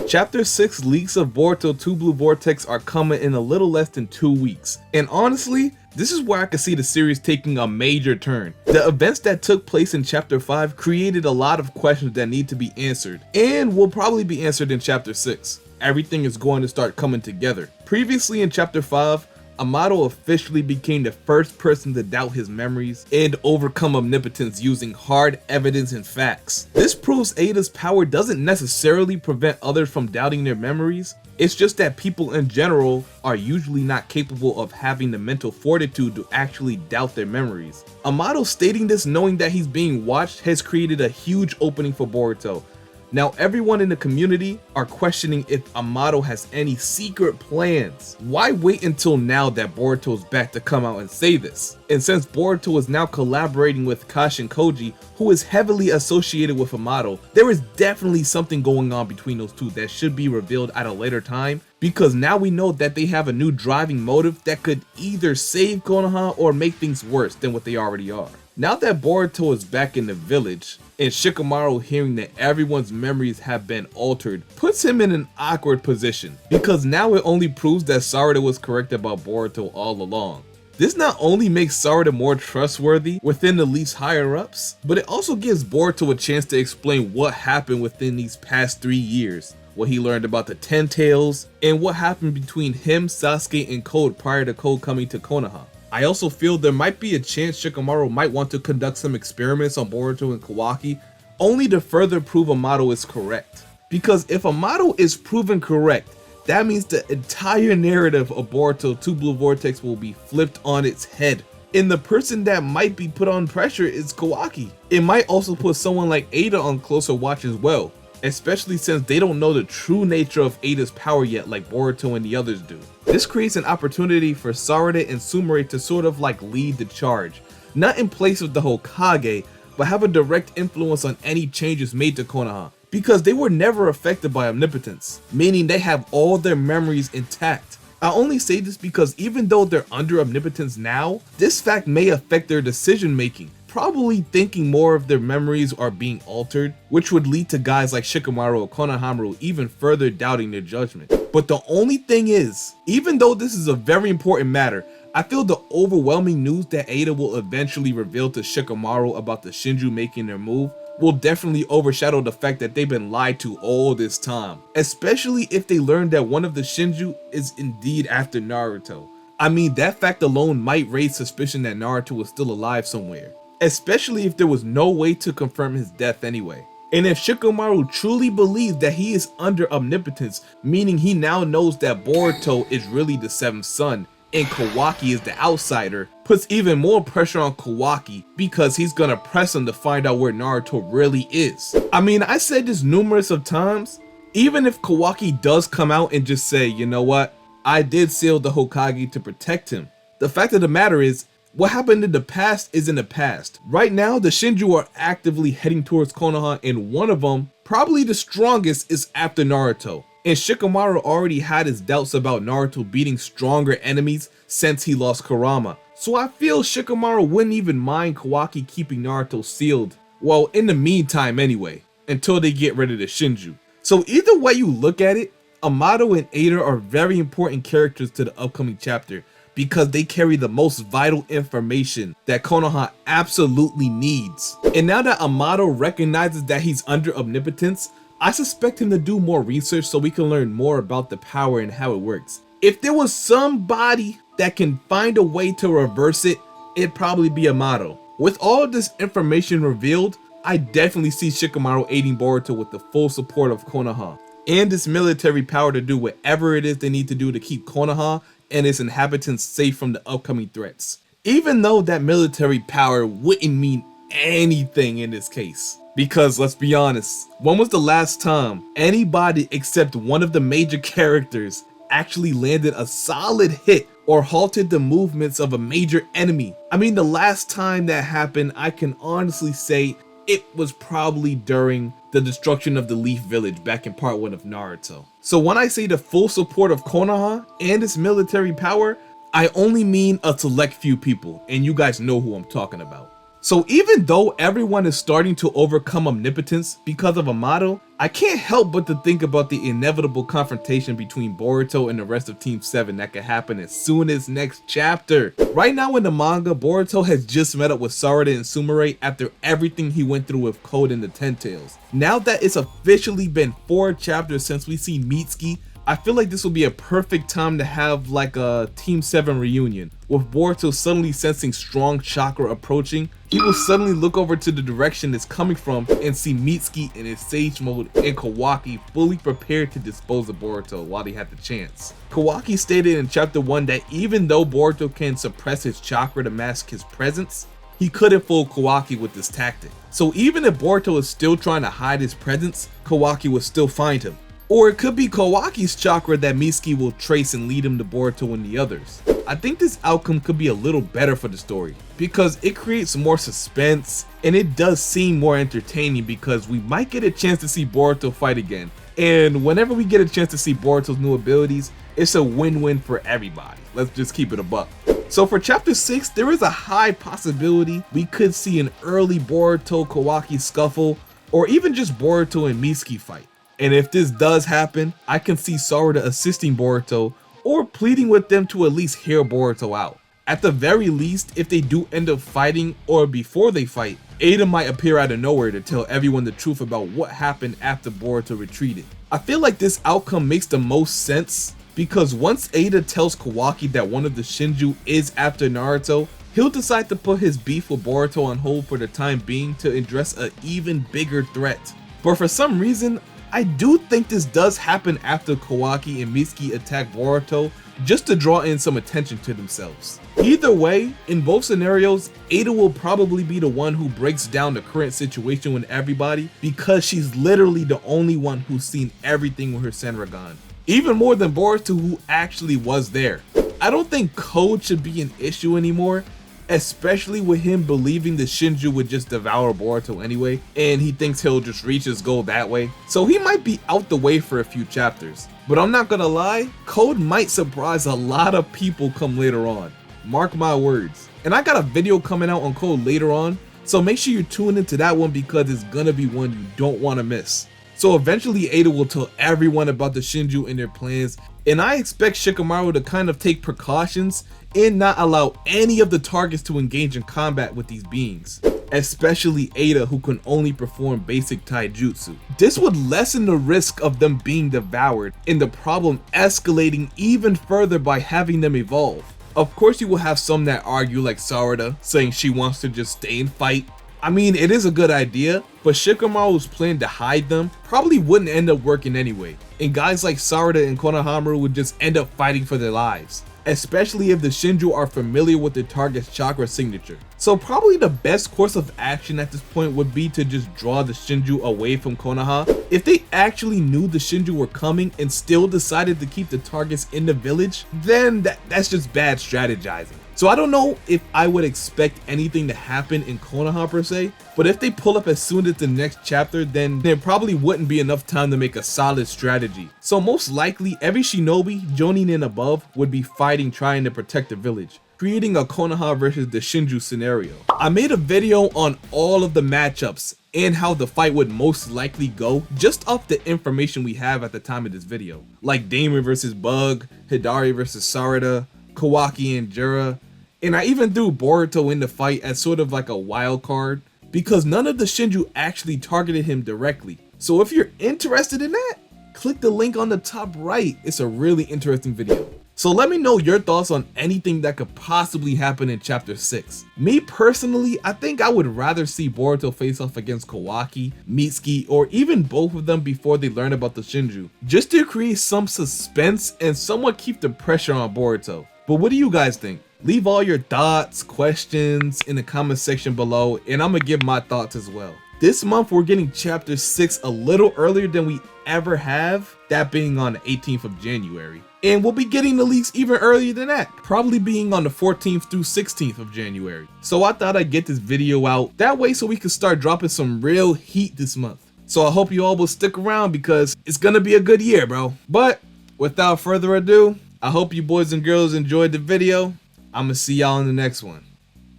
Chapter 6 leaks of Boruto 2 Blue Vortex are coming in a little less than 2 weeks, and honestly, this is where I could see the series taking a major turn. The events that took place in Chapter 5 created a lot of questions that need to be answered, and will probably be answered in Chapter 6. Everything is going to start coming together. Previously in Chapter 5, Amato officially became the first person to doubt his memories and overcome omnipotence using hard evidence and facts. This proves Eida's power doesn't necessarily prevent others from doubting their memories, it's just that people in general are usually not capable of having the mental fortitude to actually doubt their memories. Amato stating this knowing that he's being watched has created a huge opening for Boruto. Now everyone in the community are questioning if Amato has any secret plans. Why wait until now that Boruto's back to come out and say this? And since Boruto is now collaborating with Kashin Koji, who is heavily associated with Amato, there is definitely something going on between those two that should be revealed at a later time, because now we know that they have a new driving motive that could either save Konoha or make things worse than what they already are. Now that Boruto is back in the village, and Shikamaru hearing that everyone's memories have been altered puts him in an awkward position, because now it only proves that Sarada was correct about Boruto all along. This not only makes Sarada more trustworthy within the least higher ups, but it also gives Boruto a chance to explain what happened within these past 3 years, what he learned about the Ten Tails, and what happened between him, Sasuke, and Code prior to Code coming to Konoha. I also feel there might be a chance Shikamaru might want to conduct some experiments on Boruto and Kawaki, only to further prove Amato is correct. Because if Amato is proven correct, that means the entire narrative of Boruto 2 Blue Vortex will be flipped on its head. And the person that might be put on pressure is Kawaki. It might also put someone like Eida on closer watch as well, especially since they don't know the true nature of Eida's power yet like Boruto and the others do. This creates an opportunity for Sarada and Sumire to sort of like lead the charge, not in place of the Hokage, but have a direct influence on any changes made to Konoha, because they were never affected by omnipotence, meaning they have all their memories intact. I only say this because even though they're under omnipotence now, this fact may affect their decision making, probably thinking more of their memories are being altered, which would lead to guys like Shikamaru or Konohamaru even further doubting their judgment. But the only thing is, even though this is a very important matter, I feel the overwhelming news that Eida will eventually reveal to Shikamaru about the Shinju making their move will definitely overshadow the fact that they've been lied to all this time, especially if they learn that one of the Shinju is indeed after Naruto. I mean, that fact alone might raise suspicion that Naruto is still alive somewhere, especially if there was no way to confirm his death anyway. And if Shikamaru truly believes that he is under omnipotence, meaning he now knows that Boruto is really the 7th son and Kawaki is the outsider, puts even more pressure on Kawaki because he's gonna press him to find out where Naruto really is. I mean, I said this numerous of times, even if Kawaki does come out and just say, you know what, I did seal the Hokage to protect him, the fact of the matter is, what happened in the past is in the past. Right now, the Shinju are actively heading towards Konoha, and one of them, probably the strongest, is after Naruto. And Shikamaru already had his doubts about Naruto beating stronger enemies since he lost Kurama. So I feel Shikamaru wouldn't even mind Kawaki keeping Naruto sealed. Well, in the meantime anyway, until they get rid of the Shinju. So either way you look at it, Amato and Eida are very important characters to the upcoming chapter, because they carry the most vital information that Konoha absolutely needs. And now that Amato recognizes that he's under omnipotence, I suspect him to do more research so we can learn more about the power and how it works. If there was somebody that can find a way to reverse it, it'd probably be Amato. With all of this information revealed, I definitely see Shikamaru aiding Boruto with the full support of Konoha, and this military power to do whatever it is they need to do to keep Konoha and its inhabitants safe from the upcoming threats. Even though that military power wouldn't mean anything in this case. Because let's be honest, when was the last time anybody except one of the major characters actually landed a solid hit or halted the movements of a major enemy? I mean, the last time that happened, I can honestly say it was probably during the destruction of the Leaf Village back in part 1 of Naruto. So when I say the full support of Konoha and its military power, I only mean a select few people, and you guys know who I'm talking about. So even though everyone is starting to overcome omnipotence because of Amato, I can't help but to think about the inevitable confrontation between Boruto and the rest of Team 7 that could happen as soon as next chapter. Right now in the manga, Boruto has just met up with Sarada and Sumire after everything he went through with Code and the Ten Tails. Now that it's officially been 4 chapters since we've seen MITSUKI, I feel like this will be a perfect time to have like a Team 7 reunion. With Boruto suddenly sensing strong chakra approaching, he will suddenly look over to the direction it's coming from and see MITSUKI in his Sage mode and Kawaki fully prepared to dispose of Boruto while he had the chance. Kawaki stated in chapter 1 that even though Boruto can suppress his chakra to mask his presence, he couldn't fool Kawaki with this tactic. So even if Boruto is still trying to hide his presence, Kawaki will still find him. Or it could be Kawaki's chakra that MITSUKI will trace and lead him to Boruto and the others. I think this outcome could be a little better for the story because it creates more suspense and it does seem more entertaining because we might get a chance to see Boruto fight again. And whenever we get a chance to see Boruto's new abilities, it's a win-win for everybody. Let's just keep it a buck. So for chapter 6, there is a high possibility we could see an early Boruto Kawaki scuffle or even just Boruto and MITSUKI fight. And if this does happen, I can see Sarada assisting Boruto or pleading with them to at least hear Boruto out. At the very least, if they do end up fighting or before they fight, Eida might appear out of nowhere to tell everyone the truth about what happened after Boruto retreated. I feel like this outcome makes the most sense because once Eida tells Kawaki that one of the Shinju is after Naruto, he'll decide to put his beef with Boruto on hold for the time being to address an even bigger threat. But for some reason, I do think this does happen after Kawaki and MITSUKI attack Boruto just to draw in some attention to themselves. Either way, in both scenarios, Eida will probably be the one who breaks down the current situation with everybody because she's literally the only one who's seen everything with her SENRIGAN. Even more than Boruto, who actually was there. I don't think Code should be an issue anymore, especially with him believing the Shinju would just devour Boruto anyway, and he thinks he'll just reach his goal that way. So he might be out the way for a few chapters. But I'm not gonna lie, Code might surprise a lot of people come later on. Mark my words. And I got a video coming out on Code later on, so make sure you tune into that one because it's gonna be one you don't wanna miss. So eventually Eida will tell everyone about the Shinju and their plans, and I expect Shikamaru to kind of take precautions and not allow any of the targets to engage in combat with these beings, especially Eida, who can only perform basic taijutsu. This would lessen the risk of them being devoured and the problem escalating even further by having them evolve. Of course you will have some that argue like Sarada, saying she wants to just stay and fight. I mean, it is a good idea, but Shikamaru's plan to hide them probably wouldn't end up working anyway, and guys like Sarada and Konohamaru would just end up fighting for their lives, especially if the Shinju are familiar with the target's chakra signature. So probably the best course of action at this point would be to just draw the Shinju away from Konoha. If they actually knew the Shinju were coming and still decided to keep the targets in the village, then that's just bad strategizing. So I don't know if I would expect anything to happen in Konoha per se, but if they pull up as soon as the next chapter, then there probably wouldn't be enough time to make a solid strategy. So most likely every shinobi, jonin and above, would be fighting trying to protect the village, creating a Konoha versus the Shinju scenario. I made a video on all of the matchups and how the fight would most likely go just off the information we have at the time of this video, like Damon versus Bug, Hidari versus Sarada, Kawaki and Jura. And I even threw Boruto in the fight as sort of like a wild card because none of the Shinju actually targeted him directly. So if you're interested in that, click the link on the top right. It's a really interesting video. So let me know your thoughts on anything that could possibly happen in chapter 6. Me personally, I think I would rather see Boruto face off against Kawaki, MITSUKI, or even both of them before they learn about the Shinju, just to create some suspense and somewhat keep the pressure on Boruto. But what do you guys think? Leave all your thoughts, questions in the comment section below, and I'm gonna give my thoughts as well. This month we're getting chapter 6 a little earlier than we ever have, that being on the 18th of January. And we'll be getting the leaks even earlier than that, probably being on the 14th through 16th of January. So I thought I'd get this video out that way so we could start dropping some real heat this month. So I hope you all will stick around because it's gonna be a good year, bro. But without further ado, I hope you boys and girls enjoyed the video. I'm gonna see y'all in the next one.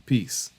Peace.